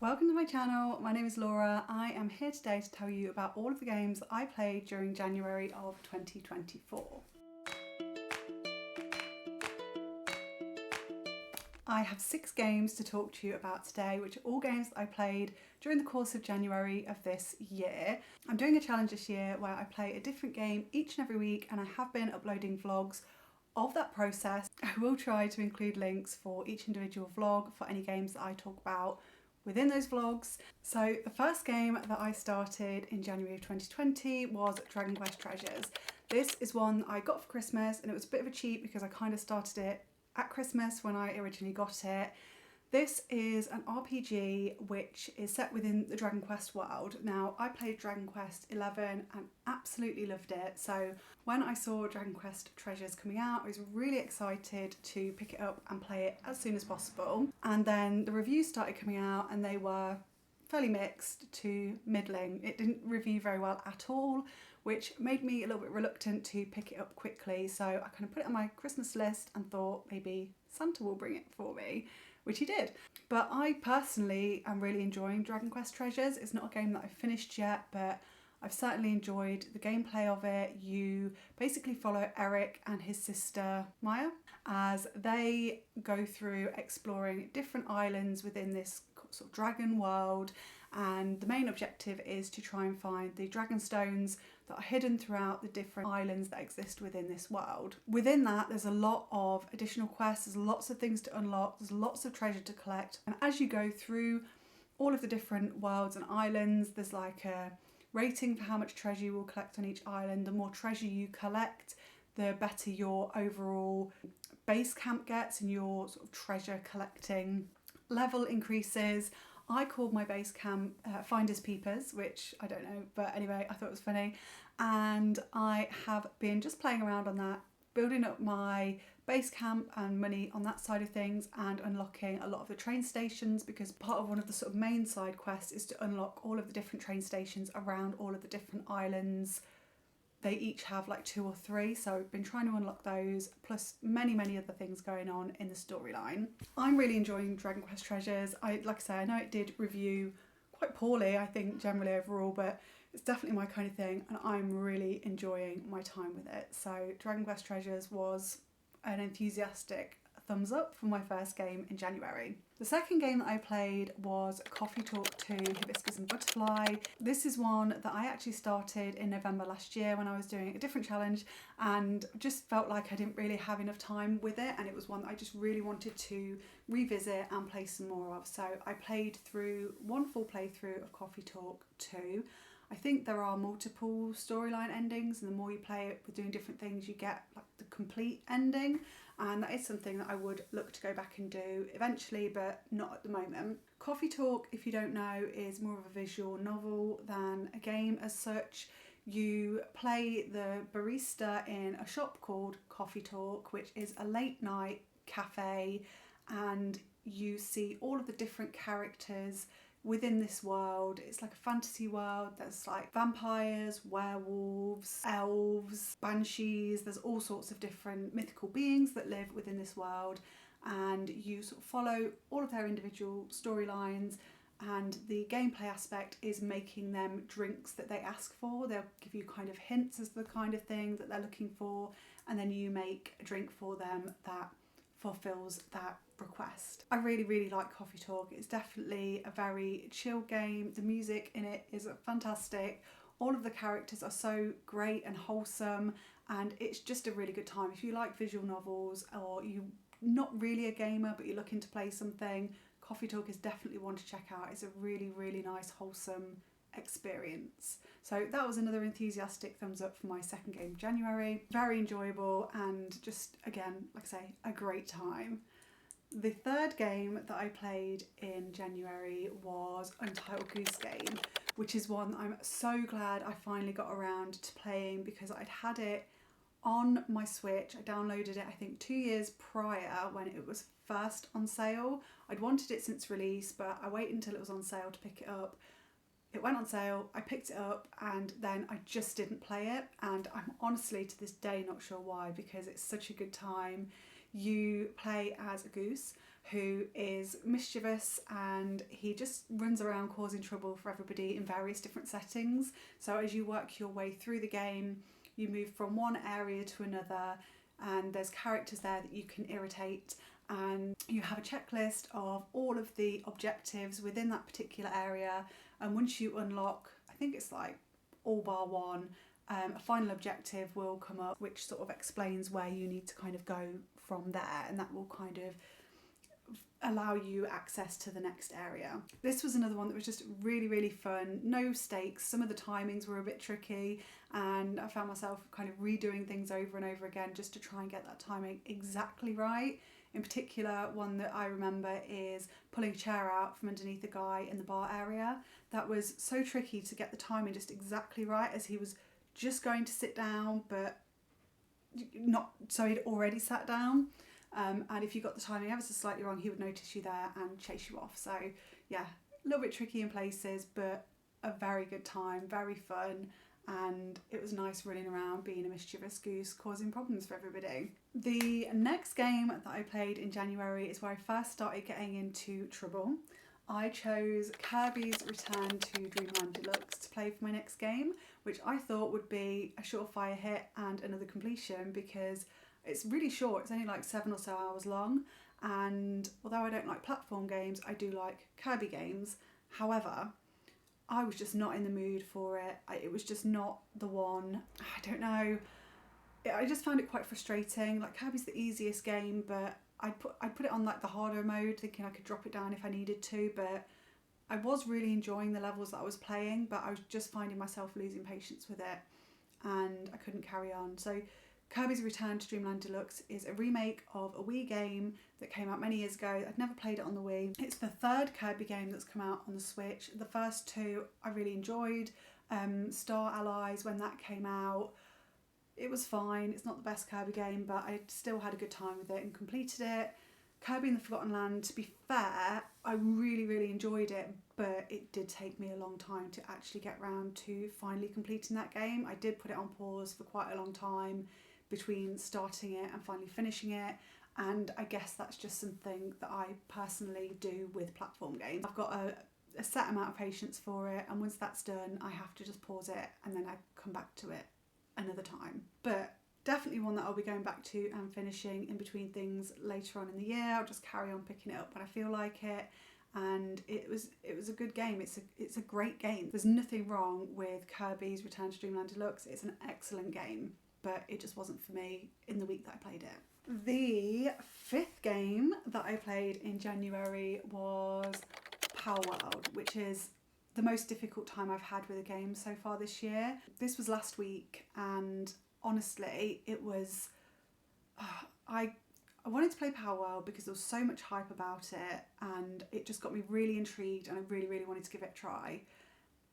Welcome to my channel. My name is Laura. I am here today to tell you about all of the games that I played during January of 2024. I have 6 games to talk to you about today, which are all games that I played during the course of January of this year. I'm doing a challenge this year where I play a different game each and every week, and I have been uploading vlogs of that process. I will try to include links for each individual vlog for any games that I talk about within those vlogs. So the first game that I started in January of 2020 was DragonQuest Treasures. This is one I got for Christmas, and it was a bit of a cheat because I kind of started it at Christmas when I originally got it. This is an RPG which is set within the DragonQuest world. Now, I played DragonQuest 11 and absolutely loved it. So when I saw DragonQuest Treasures coming out, I was really excited to pick it up and play it as soon as possible. And then the reviews started coming out and they were fairly mixed to middling. It didn't review very well at all, which made me a little bit reluctant to pick it up quickly. So I kind of put it on my Christmas list and thought maybe Santa will bring it for me, which he did. But I personally am really enjoying DragonQuest Treasures. It's not a game that I've finished yet, but I've certainly enjoyed the gameplay of it. You basically follow Eric and his sister Maya as they go through exploring different islands within this sort of dragon world, and the main objective is to try and find the dragon stones that are hidden throughout the different islands that exist within this world. Within that, there's a lot of additional quests, there's lots of things to unlock, there's lots of treasure to collect, and as you go through all of the different worlds and islands, there's like a rating for how much treasure you will collect on each island. The more treasure you collect, the better your overall base camp gets and your sort of treasure collecting level increases. I called my base camp Finders Peepers, which I don't know, but anyway, I thought it was funny. And I have been just playing around on that, building up my base camp and money on that side of things, and unlocking a lot of the train stations, because part of one of the sort of main side quests is to unlock all of the different train stations around all of the different islands. They each have like 2 or 3, so I've been trying to unlock those, plus many other things going on in the storyline. I'm really enjoying DragonQuest Treasures. Like I say, I know it did review quite poorly, I think, generally overall, but it's definitely my kind of thing, and I'm really enjoying my time with it. So DragonQuest Treasures was an enthusiastic thumbs up for my first game in January. The second game that I played was Coffee Talk 2 Hibiscus and Butterfly. This is one that I actually started in November last year when I was doing a different challenge, and just felt like I didn't really have enough time with it, and it was one that I just really wanted to revisit and play some more of. So I played through one full playthrough of Coffee Talk 2. I think there are multiple storyline endings, and the more you play it with doing different things, you get like the complete ending, and that is something that I would look to go back and do eventually, but not at the moment. Coffee Talk, if you don't know, is more of a visual novel than a game as such. You play the barista in a shop called Coffee Talk, which is a late night cafe, and you see all of the different characters within this world. It's like a fantasy world. There's like vampires, werewolves, elves, banshees. There's all sorts of different mythical beings that live within this world, and you sort of follow all of their individual storylines, and the gameplay aspect is making them drinks that they ask for. They'll give you kind of hints as to the kind of thing that they're looking for, and then you make a drink for them that fulfills that request. I really like Coffee Talk. It's definitely a very chill game. The music in it is fantastic. All of the characters are so great and wholesome, and it's just a really good time. If you like visual novels, or you're not really a gamer but you're looking to play something, Coffee Talk is definitely one to check out. It's a really nice, wholesome experience. So that was another enthusiastic thumbs up for my second game of January. Very enjoyable, and just, again, like I say, a great time. The third game that I played in January was Untitled Goose Game, which is one that I'm so glad I finally got around to playing, because I'd had it on my Switch. I downloaded it I think 2 years prior when it was first on sale. I'd wanted it since release, but I waited until it was on sale to pick it up. It went on sale, I picked it up, and then I just didn't play it, and I'm honestly to this day not sure why, because it's such a good time. You play as a goose who is mischievous, and he just runs around causing trouble for everybody in various different settings. So as you work your way through the game, you move from one area to another, and there's characters there that you can irritate, and you have a checklist of all of the objectives within that particular area. And once you unlock, I think it's like all bar one, a final objective will come up which sort of explains where you need to kind of go from there, and that will kind of allow you access to the next area. This was another one that was just really, really fun. No stakes. Some of the timings were a bit tricky, and I found myself kind of redoing things over and over again just to try and get that timing exactly right. In particular, one that I remember is pulling a chair out from underneath the guy in the bar area. That was so tricky to get the timing just exactly right, as he was just going to sit down, but not, so he'd already sat down. And if you got the timing ever so slightly wrong, he would notice you there and chase you off. So yeah, a little bit tricky in places, but a very good time, very fun. And it was nice running around being a mischievous goose causing problems for everybody. The next game that I played in January is where I first started getting into trouble. I chose Kirby's Return to Dreamland Deluxe to play for my next game, which I thought would be a surefire hit and another completion, because it's really short. It's only like 7 or so hours long, and although I don't like platform games, I do like Kirby games. However, I was just not in the mood for it. It was just not the one. I don't know. I just found it quite frustrating. Like, Kirby's the easiest game, but I'd put it on like the harder mode, thinking I could drop it down if I needed to. But I was really enjoying the levels that I was playing, but I was just finding myself losing patience with it, and I couldn't carry on. So Kirby's Return to Dreamland Deluxe is a remake of a Wii game that came out many years ago. I'd never played it on the Wii. It's the third Kirby game that's come out on the Switch. The first two I really enjoyed. Star Allies, when that came out, it was fine. It's not the best Kirby game, but I still had a good time with it and completed it. Kirby in the Forgotten Land, to be fair, I really, really enjoyed it, but it did take me a long time to actually get round to finally completing that game. I did put it on pause for quite a long time between starting it and finally finishing it, and I guess that's just something that I personally do with platform games. I've got a set amount of patience for it, and once that's done I have to just pause it and then I come back to it another time. But definitely one that I'll be going back to and finishing in between things later on in the year. I'll just carry on picking it up when I feel like it, and it was a good game. It's a great game. There's nothing wrong with Kirby's Return to Dreamland Deluxe. It's an excellent game, but it just wasn't for me in the week that I played it. The fifth game that I played in January was Palworld, which is the most difficult time I've had with a game so far this year. This was last week, and honestly, it was... I wanted to play Palworld because there was so much hype about it, and it just got me really intrigued, and I really, really wanted to give it a try.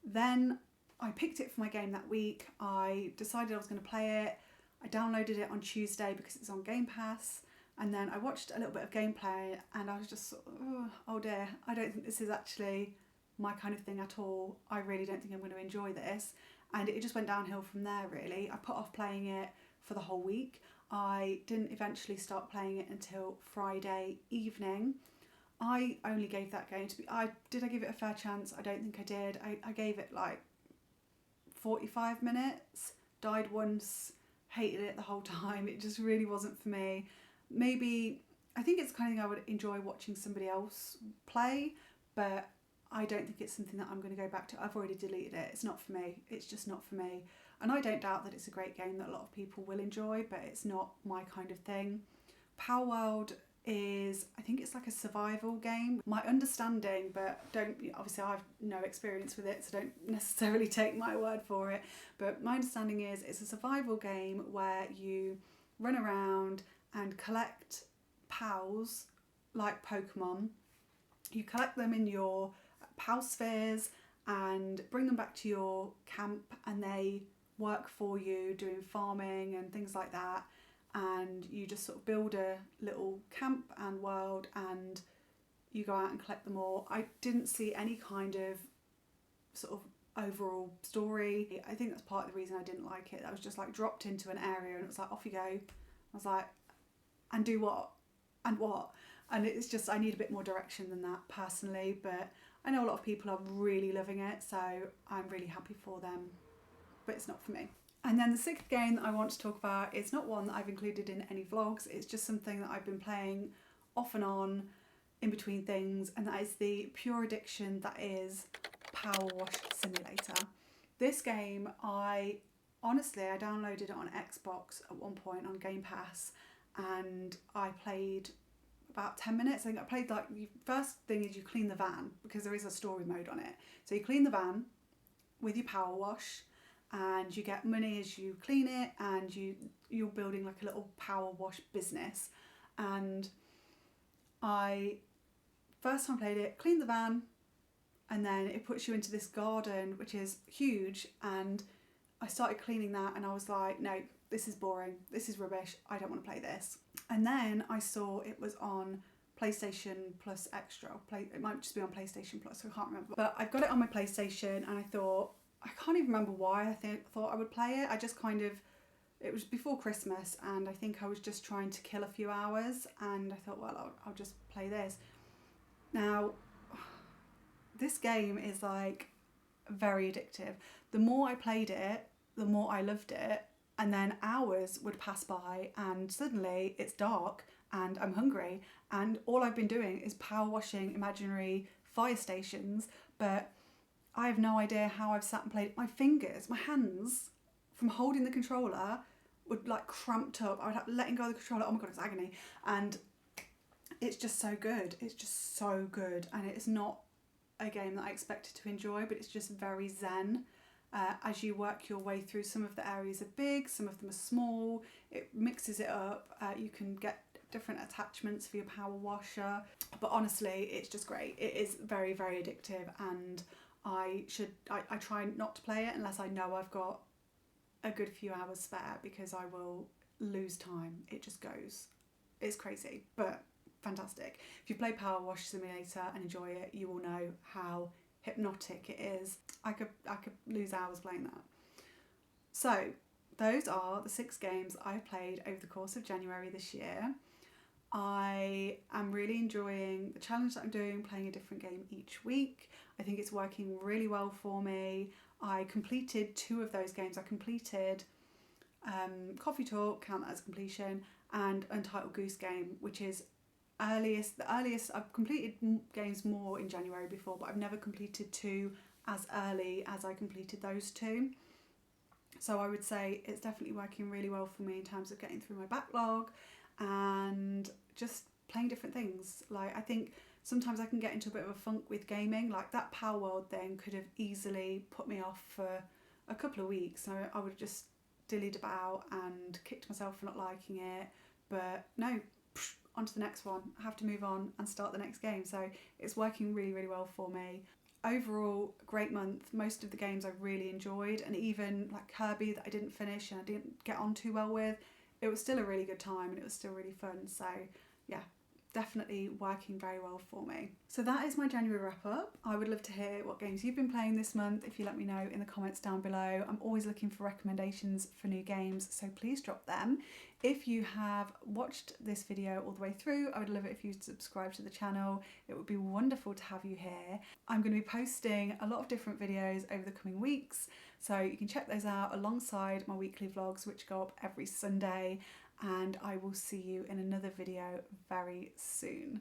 Then I picked it for my game that week. I decided I was going to play it. I downloaded it on Tuesday because it's on Game Pass, and then I watched a little bit of gameplay, and I was just sort of, oh dear, I don't think this is actually my kind of thing at all. I really don't think I'm going to enjoy this. And it just went downhill from there, really. I put off playing it for the whole week. I didn't eventually start playing it until Friday evening. I only gave that game did I give it a fair chance? I don't think I did. I gave it like 45 minutes, died once, hated it the whole time. It just really wasn't for me. Maybe, I think it's the kind of thing I would enjoy watching somebody else play, but I don't think it's something that I'm going to go back to. I've already deleted it. It's not for me. It's just not for me. And I don't doubt that it's a great game that a lot of people will enjoy, but it's not my kind of thing. Palworld is, I think it's like a survival game. My understanding, but obviously I have no experience with it, so don't necessarily take my word for it, but my understanding is it's a survival game where you run around and collect pals like Pokemon. You collect them in your pal spheres and bring them back to your camp, and they work for you doing farming and things like that, and you just sort of build a little camp and world and you go out and collect them all. I didn't see any kind of sort of overall story. I think that's part of the reason I didn't like it. I was just like dropped into an area and it was like, off you go. I was like, and do what? And what? And it's just, I need a bit more direction than that personally, but I know a lot of people are really loving it, so I'm really happy for them, but it's not for me. And then the sixth game that I want to talk about is not one that I've included in any vlogs, it's just something that I've been playing off and on in between things, and that is the pure addiction that is Power Wash Simulator. This game, I downloaded it on Xbox at one point on Game Pass, and I played about 10 minutes. I think I played like, the first thing is you clean the van, because there is a story mode on it. So you clean the van with your power wash, and you get money as you clean it, and you're building like a little power wash business. And first time I played it, cleaned the van, and then it puts you into this garden which is huge, and I started cleaning that and I was like, no, this is boring, this is rubbish, I don't want to play this. And then I saw it was on PlayStation Plus Extra. It might just be on PlayStation Plus, I can't remember. But I've got it on my PlayStation, and I thought, I can't even remember why I thought I would play it. I just it was before Christmas, and I think I was just trying to kill a few hours, and I thought, well, I'll just play this. Now, this game is like very addictive. The more I played it, the more I loved it, and then hours would pass by and suddenly it's dark and I'm hungry, and all I've been doing is power washing imaginary fire stations, but I have no idea how I've sat and played. My fingers, my hands from holding the controller would like cramped up. I would have letting go of the controller, oh my god, it's agony. And it's just so good. It's just so good, and it's not a game that I expected to enjoy, but it's just very zen. As you work your way through, some of the areas are big, some of them are small. It mixes it up. You can get different attachments for your power washer, but honestly, it's just great. It is very, very addictive, and I try not to play it unless I know I've got a good few hours spare, because I will lose time. It just goes. It's crazy, but fantastic. If you play Power Wash Simulator and enjoy it, you will know how hypnotic it is. I could lose hours playing that. So those are the 6 games I've played over the course of January this year. I am really enjoying the challenge that I'm doing, playing a different game each week. I think it's working really well for me. I completed 2 of those games. I completed Coffee Talk, count that as completion, and Untitled Goose Game, which is the earliest. I've completed games more in January before, but I've never completed 2 as early as I completed those 2. So I would say it's definitely working really well for me in terms of getting through my backlog and just playing different things. Like, I think sometimes I can get into a bit of a funk with gaming. Like, that Palworld thing could have easily put me off for a couple of weeks. So I would have just dillied about and kicked myself for not liking it. But no, on to the next one. I have to move on and start the next game. So it's working really, really well for me. Overall, great month. Most of the games I really enjoyed, and even like Kirby that I didn't finish and I didn't get on too well with, it was still a really good time and it was still really fun. So yeah, definitely working very well for me. So that is my January wrap up. I would love to hear what games you've been playing this month if you let me know in the comments down below. I'm always looking for recommendations for new games, so please drop them. If you have watched this video all the way through, I would love it if you'd subscribe to the channel. It would be wonderful to have you here. I'm going to be posting a lot of different videos over the coming weeks, so you can check those out alongside my weekly vlogs, which go up every Sunday, and I will see you in another video very soon.